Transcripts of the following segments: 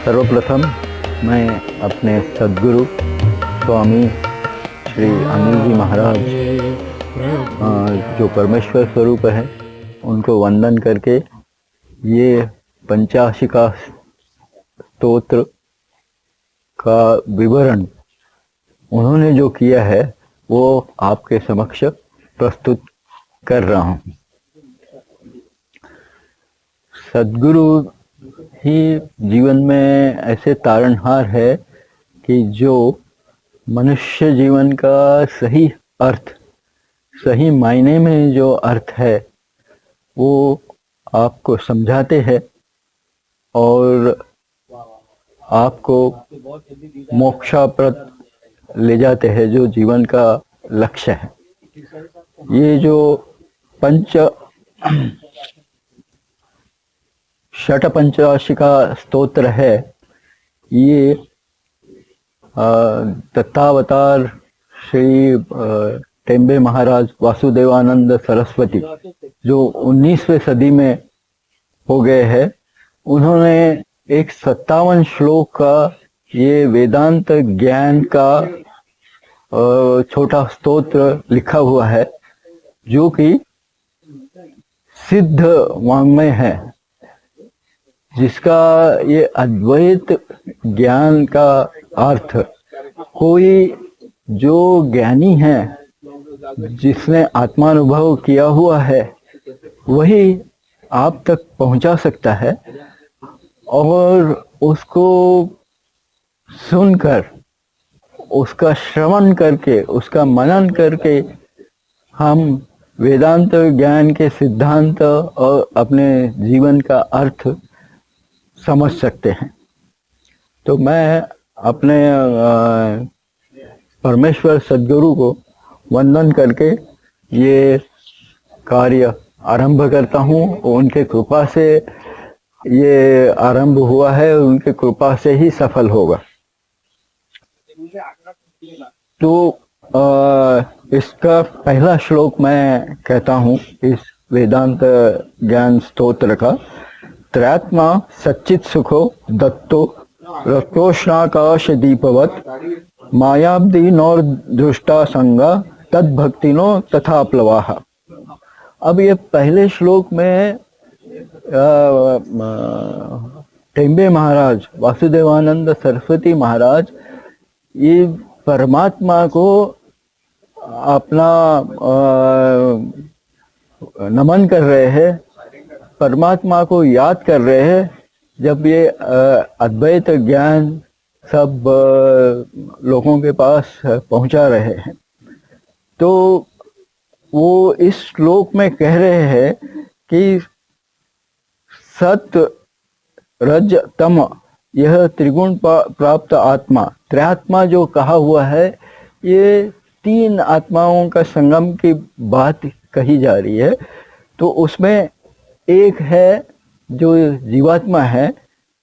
सर्वप्रथम मैं अपने सद्गुरु स्वामी श्री अनिल जी महाराज जो परमेश्वर स्वरूप है उनको वंदन करके ये पंचाशिका स्तोत्र का विवरण उन्होंने जो किया है वो आपके समक्ष प्रस्तुत कर रहा हूँ। सद्गुरु ही जीवन में ऐसे तारणहार है कि जो मनुष्य जीवन का सही अर्थ, सही मायने में जो अर्थ है वो आपको समझाते हैं और आपको मोक्षाप्रद ले जाते हैं, जो जीवन का लक्ष्य है। ये जो षट्पंचाशिका स्तोत्र है, ये दत्तावतार श्री टेम्बे महाराज वासुदेवानंद सरस्वती जो 19वीं सदी में हो गए हैं, उन्होंने एक 57 श्लोक का ये वेदांत ज्ञान का छोटा स्तोत्र लिखा हुआ है, जो कि सिद्ध वाङ्मय है, जिसका ये अद्वैत ज्ञान का अर्थ कोई जो ज्ञानी है, जिसने आत्मानुभव किया हुआ है, वही आप तक पहुंचा सकता है। और उसको सुनकर, उसका श्रवण करके, उसका मनन करके हम वेदांत ज्ञान के सिद्धांत और अपने जीवन का अर्थ समझ सकते हैं। तो मैं अपने परमेश्वर सद्गुरु को वंदन करके ये कार्य आरंभ करता हूँ। उनके कृपा से ये आरंभ हुआ है, उनके कृपा से ही सफल होगा। तो इसका पहला श्लोक मैं कहता हूँ इस वेदांत ज्ञान स्तोत्र का। त्रयात्मा सच्चित सुखो दत्तो रक्तोष्णाकाश दीपवत मायाब्दि नौर दृष्टा संगा तद्भक्तिनो तथा प्लवाहा। अब ये पहले श्लोक में टेम्बे महाराज, वासुदेवानंद सरस्वती महाराज ये परमात्मा को अपना नमन कर रहे हैं, परमात्मा को याद कर रहे हैं, जब ये अद्वैत ज्ञान सब लोगों के पास पहुंचा रहे हैं। तो वो इस श्लोक में कह रहे हैं कि सत रज तम यह त्रिगुण प्राप्त आत्मा, त्रयात्मा जो कहा हुआ है, ये तीन आत्माओं का संगम की बात कही जा रही है। तो उसमें एक है जो जीवात्मा है,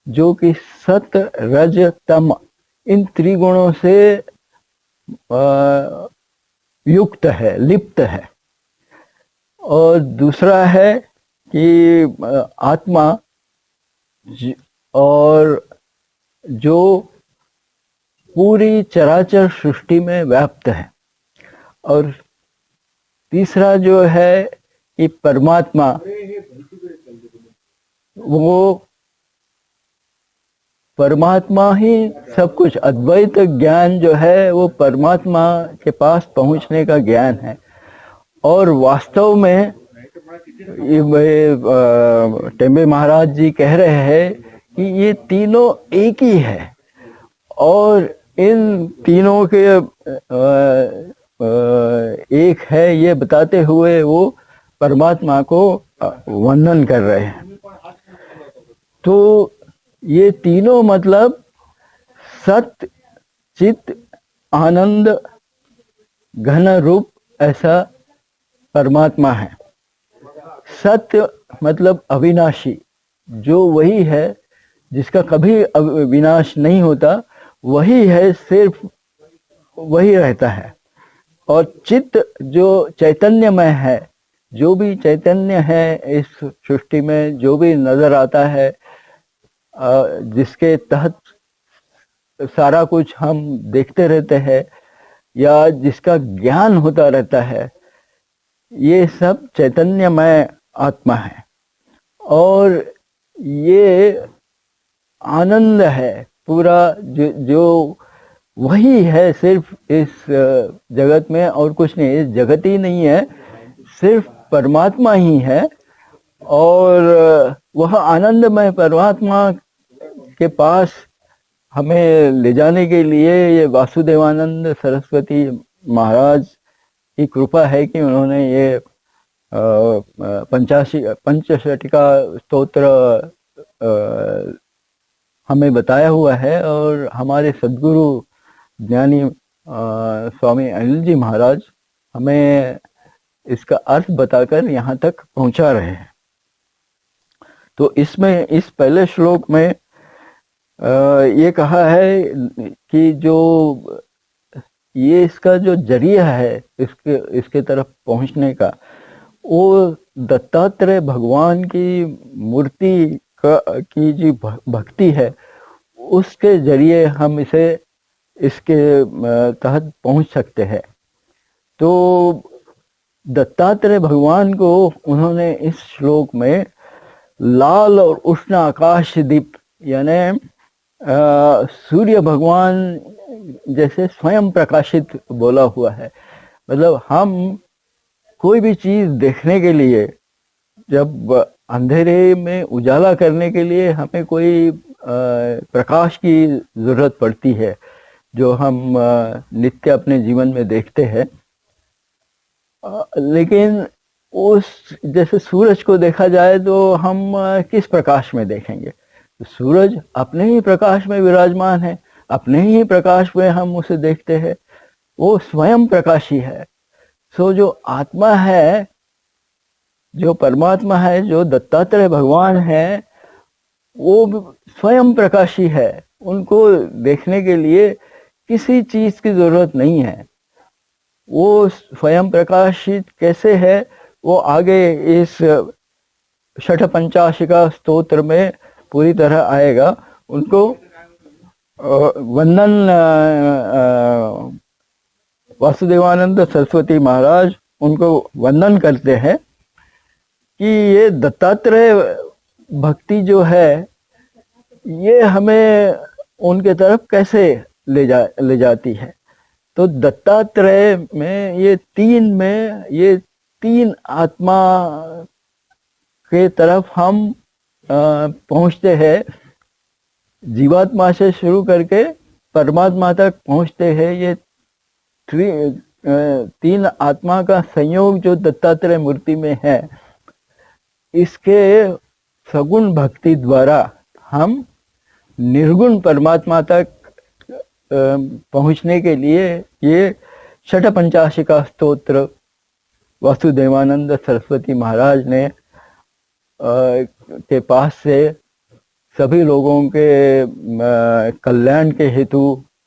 जो कि सत रज तम इन त्रिगुणों से युक्त है, लिप्त है। और दूसरा है कि आत्मा और जो पूरी चराचर सृष्टि में व्याप्त है। और तीसरा जो है कि परमात्मा, वो परमात्मा ही सब कुछ, अद्वैत ज्ञान जो है वो परमात्मा के पास पहुंचने का ज्ञान है। और वास्तव में टेम्बे महाराज जी कह रहे हैं कि ये तीनों एक ही है, और इन तीनों के एक है ये बताते हुए वो परमात्मा को वंदन कर रहे हैं। तो ये तीनों मतलब सत्य, चित, आनंद, घन रूप ऐसा परमात्मा है। सत्य मतलब अविनाशी, जो वही है जिसका कभी विनाश नहीं होता, वही है, सिर्फ वही रहता है। और चित्त जो चैतन्यमय है, जो भी चैतन्य है इस सृष्टि में, जो भी नजर आता है, जिसके तहत सारा कुछ हम देखते रहते हैं या जिसका ज्ञान होता रहता है, ये सब चैतन्यमय आत्मा है। और ये आनंद है पूरा, जो वही है सिर्फ इस जगत में, और कुछ नहीं। इस जगत ही नहीं है, सिर्फ परमात्मा ही है। और वह आनंदमय परमात्मा के पास हमें ले जाने के लिए ये वासुदेवानंद सरस्वती महाराज की कृपा है कि उन्होंने ये पंचशटिका स्तोत्र हमें बताया हुआ है। और हमारे सद्गुरु ज्ञानी स्वामी अनिल जी महाराज हमें इसका अर्थ बताकर यहाँ तक पहुँचा रहे हैं। तो इसमें इस पहले श्लोक में ये कहा है कि जो ये इसका जो जरिया है इसके तरफ पहुंचने का, वो दत्तात्रेय भगवान की मूर्ति की जो भक्ति है, उसके जरिए हम इसके तहत पहुंच सकते हैं। तो दत्तात्रेय भगवान को उन्होंने इस श्लोक में लाल और उष्ण आकाश दीप, यानी सूर्य भगवान जैसे स्वयं प्रकाशित बोला हुआ है। मतलब हम कोई भी चीज देखने के लिए, जब अंधेरे में उजाला करने के लिए हमें कोई प्रकाश की जरूरत पड़ती है, जो हम नित्य अपने जीवन में देखते हैं। लेकिन उस जैसे सूरज को देखा जाए तो हम किस प्रकाश में देखेंगे? तो सूरज अपने ही प्रकाश में विराजमान है, अपने ही प्रकाश में हम उसे देखते हैं, वो स्वयं प्रकाशी है। सो जो आत्मा है, जो परमात्मा है, जो दत्तात्रेय भगवान है, वो स्वयं प्रकाशी है। उनको देखने के लिए किसी चीज की जरूरत नहीं है। वो स्वयं प्रकाशित कैसे है, वो आगे इस षठ पंचाशिका स्तोत्र में पूरी तरह आएगा। उनको वंदन वासुदेवानंद सरस्वती महाराज उनको वंदन करते हैं कि ये दत्तात्रेय भक्ति जो है, ये हमें उनके तरफ कैसे ले जाती है। तो दत्तात्रेय में ये तीन आत्मा के तरफ हम पहुंचते हैं। जीवात्मा से शुरू करके परमात्मा तक पहुंचते हैं। ये तीन आत्मा का संयोग जो दत्तात्रेय मूर्ति में है, इसके सगुण भक्ति द्वारा हम निर्गुण परमात्मा तक पहुंचने के लिए ये षठ पंचाशिका स्तोत्र वासुदेवानंद सरस्वती महाराज ने के पास से सभी लोगों के कल्याण के हेतु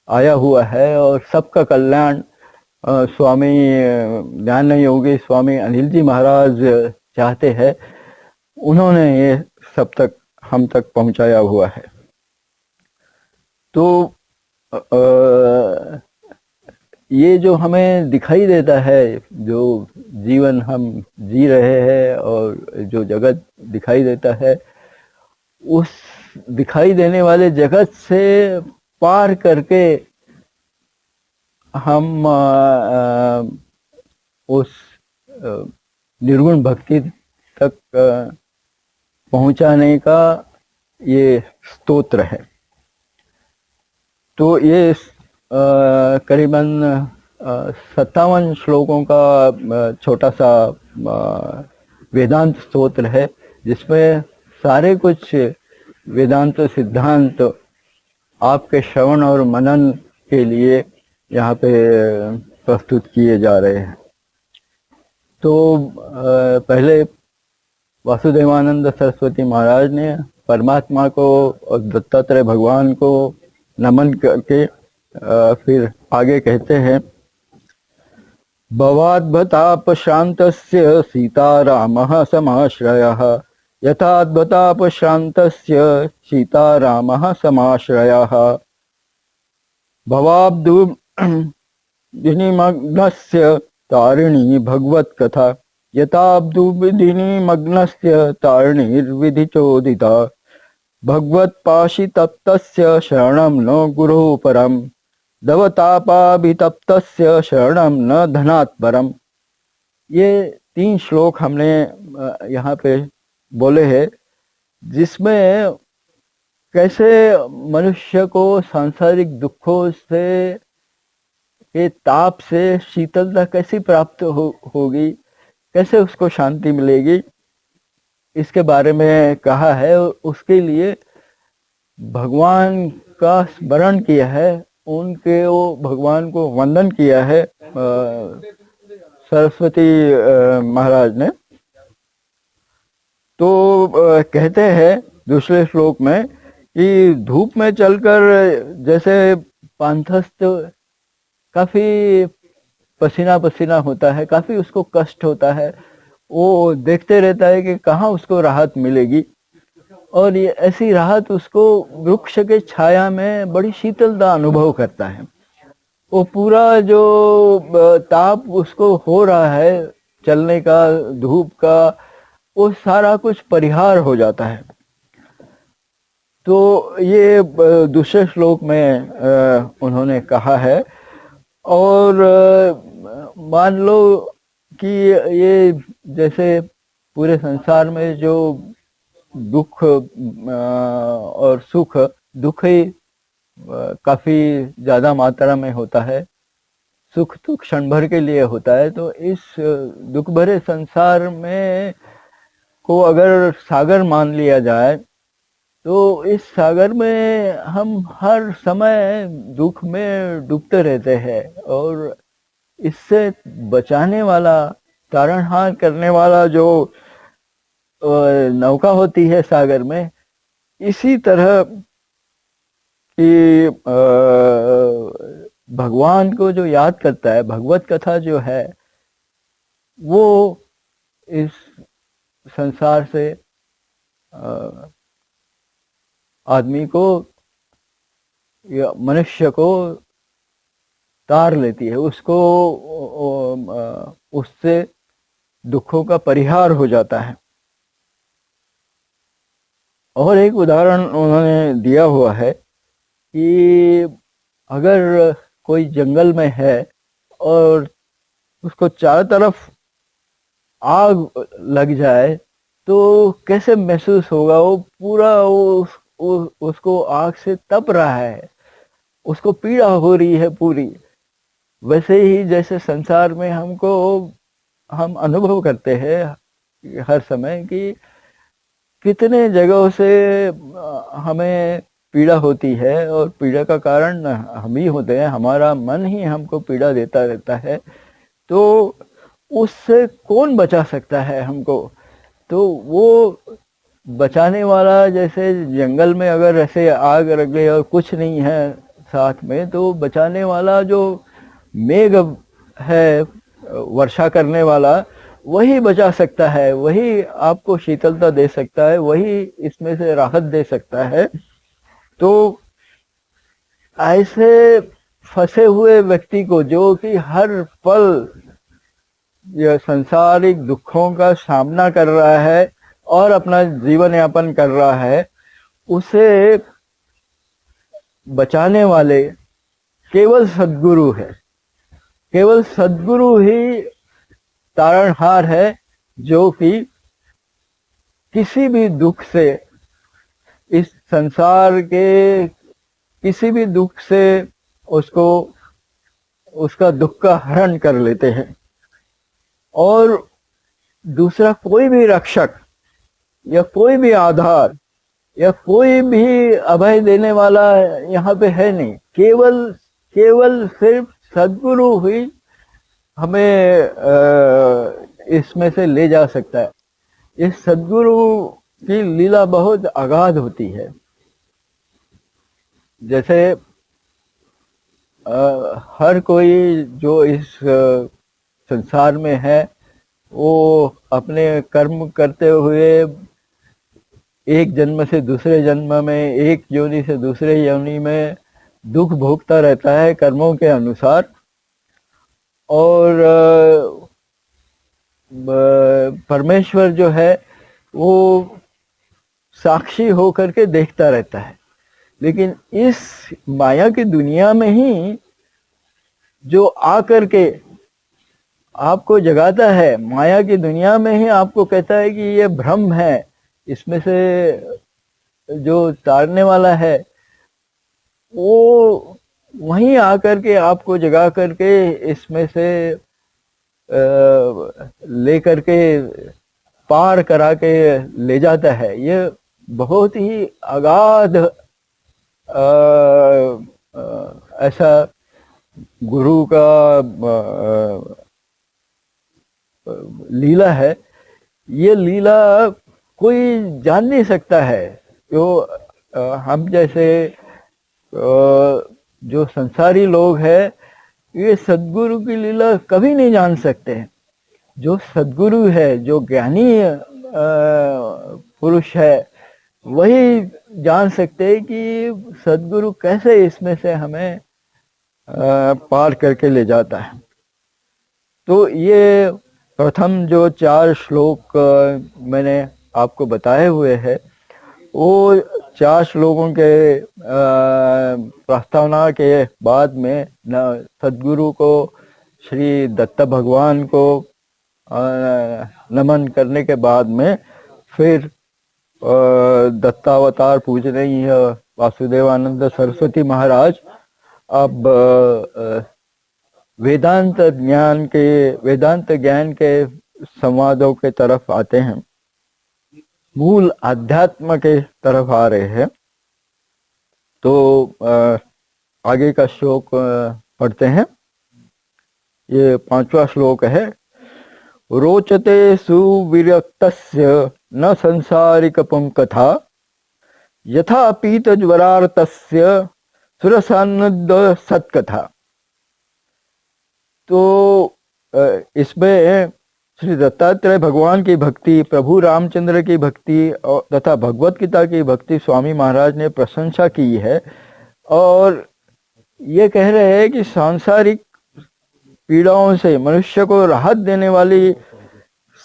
आया हुआ है। और सबका कल्याण स्वामी ज्ञान योगी स्वामी अनिल जी महाराज चाहते हैं। उन्होंने ये सब तक हम तक पहुंचाया हुआ है। तो ये जो हमें दिखाई देता है, जो जीवन हम जी रहे हैं और जो जगत दिखाई देता है, उस दिखाई देने वाले जगत से पार करके हम उस निर्गुण भक्ति तक पहुंचाने का ये स्तोत्र है। तो ये करीबन 57 श्लोकों का छोटा सा वेदांत स्तोत्र है, जिसमें सारे कुछ वेदांत सिद्धांत आपके श्रवण और मनन के लिए यहाँ पे प्रस्तुत किए जा रहे हैं। तो पहले वासुदेवानंद सरस्वती महाराज ने परमात्मा को और दत्तात्रेय भगवान को नमन करके फिर आगे कहते हैं, भवाद्भताप शांतस्य सीतारामः समाश्रयः यथाद्भुतापशान्तस्य सीतारामः समाश्रयः भवाब्दुविनिमग्नस्य तारिणी भगवत्कथा यथाब्दुविनिमग्नस्य तारिणीर्विधिचोदिता भगवत्पाशितप्तस्य शरणं न गुरुः परम् दवतापाभितप्तस्य शरणं न धनात् परम्। ये 3 श्लोक हमने यहाँ पे बोले हैं, जिसमें कैसे मनुष्य को सांसारिक दुखों से के ताप से शीतलता कैसी प्राप्त होगी, कैसे उसको शांति मिलेगी, इसके बारे में कहा है। उसके लिए भगवान का स्मरण किया है, उनके वो भगवान को वंदन किया है सरस्वती महाराज ने। तो कहते हैं दूसरे श्लोक में कि धूप में चलकर जैसे पांथस्थ काफी पसीना पसीना होता है, काफी उसको कष्ट होता है, वो देखते रहता है कि कहाँ उसको राहत मिलेगी, और ये ऐसी राहत उसको वृक्ष के छाया में बड़ी शीतलता अनुभव करता है। वो पूरा जो ताप उसको हो रहा है चलने का, धूप का, वो सारा कुछ परिहार हो जाता है। तो ये दूसरे श्लोक में उन्होंने कहा है। और मान लो कि ये जैसे पूरे संसार में जो दुख और सुख, दुख ही काफी ज्यादा मात्रा में होता है, सुख तो क्षण भर के लिए होता है। तो इस दुख भरे संसार में को अगर सागर मान लिया जाए, तो इस सागर में हम हर समय दुख में डूबते रहते हैं, और इससे बचाने वाला, तारणहार करने वाला जो नौका होती है सागर में, इसी तरह कि भगवान को जो याद करता है, भगवत कथा जो है, वो इस संसार से आदमी को या मनुष्य को तार लेती है, उसको उससे दुखों का परिहार हो जाता है। और एक उदाहरण उन्होंने दिया हुआ है कि अगर कोई जंगल में है और उसको चारों तरफ आग लग जाए, तो कैसे महसूस होगा। वो पूरा उसको आग से तप रहा है, उसको पीड़ा हो रही है पूरी। वैसे ही जैसे संसार में हम अनुभव करते हैं हर समय कि कितने जगहों से हमें पीड़ा होती है, और पीड़ा का कारण हम ही होते हैं, हमारा मन ही हमको पीड़ा देता रहता है। तो उससे कौन बचा सकता है हमको? तो वो बचाने वाला, जैसे जंगल में अगर ऐसे आग लग गई और कुछ नहीं है साथ में, तो बचाने वाला जो मेघ है, वर्षा करने वाला, वही बचा सकता है, वही आपको शीतलता दे सकता है, वही इसमें से राहत दे सकता है। तो ऐसे फंसे हुए व्यक्ति को, जो कि हर पल यह संसारिक दुखों का सामना कर रहा है और अपना जीवन यापन कर रहा है, उसे बचाने वाले केवल सद्गुरु है। केवल सद्गुरु ही तारणहार है, जो कि किसी भी दुख से, इस संसार के किसी भी दुख से उसको, उसका दुख का हरण कर लेते हैं। और दूसरा कोई भी रक्षक या कोई भी आधार या कोई भी अभय देने वाला यहाँ पे है नहीं। केवल सिर्फ सद्गुरु ही हमें इसमें से ले जा सकता है। इस सद्गुरु की लीला बहुत अगाध होती है। जैसे हर कोई जो इस संसार में है, वो अपने कर्म करते हुए एक जन्म से दूसरे जन्म में, एक योनि से दूसरे योनि में दुख भोगता रहता है कर्मों के अनुसार। और परमेश्वर जो है वो साक्षी होकर के देखता रहता है। लेकिन इस माया की दुनिया में ही जो आकर के आपको जगाता है, माया की दुनिया में ही आपको कहता है कि ये भ्रम है, इसमें से जो तारने वाला है वो वहीं आकर के आपको जगा करके इसमें से लेकर के पार करा के ले जाता है। ये बहुत ही अगाध ऐसा गुरु का लीला है। ये लीला कोई जान नहीं सकता है। जो हम जैसे जो संसारी लोग हैं, ये सद्गुरु की लीला कभी नहीं जान सकते हैं। जो सद्गुरु है, जो ज्ञानी पुरुष है, वही जान सकते हैं कि सद्गुरु कैसे इसमें से हमें पार करके ले जाता है। तो ये प्रथम जो 4 श्लोक मैंने आपको बताए हुए हैं, वो 4 श्लोकों के प्रस्तावना के बाद में न सद्गुरु को, श्री दत्त भगवान को नमन करने के बाद में फिर दत्तावतार पूजनीय वासुदेवानंद सरस्वती महाराज अब वेदांत ज्ञान के संवादों के तरफ आते हैं, मूल अध्यात्म के तरफ आ रहे हैं। तो आगे का श्लोक पढ़ते हैं। ये 5वां श्लोक है। रोचते सुविरक्तस्य न संसारिकपं कथा, यथा पीतज्वरार्तस्य सुरसानंद सत्कथा। तो इसमें श्री दत्तात्रेय भगवान की भक्ति, प्रभु रामचंद्र की भक्ति और तथा भगवत गीता की भक्ति स्वामी महाराज ने प्रशंसा की है। और ये कह रहे हैं कि सांसारिक पीड़ाओं से मनुष्य को राहत देने वाली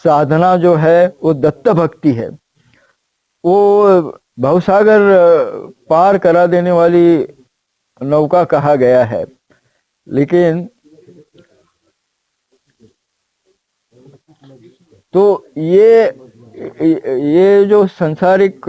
साधना जो है वो दत्त भक्ति है। वो भवसागर पार करा देने वाली नौका कहा गया है। लेकिन तो ये जो सांसारिक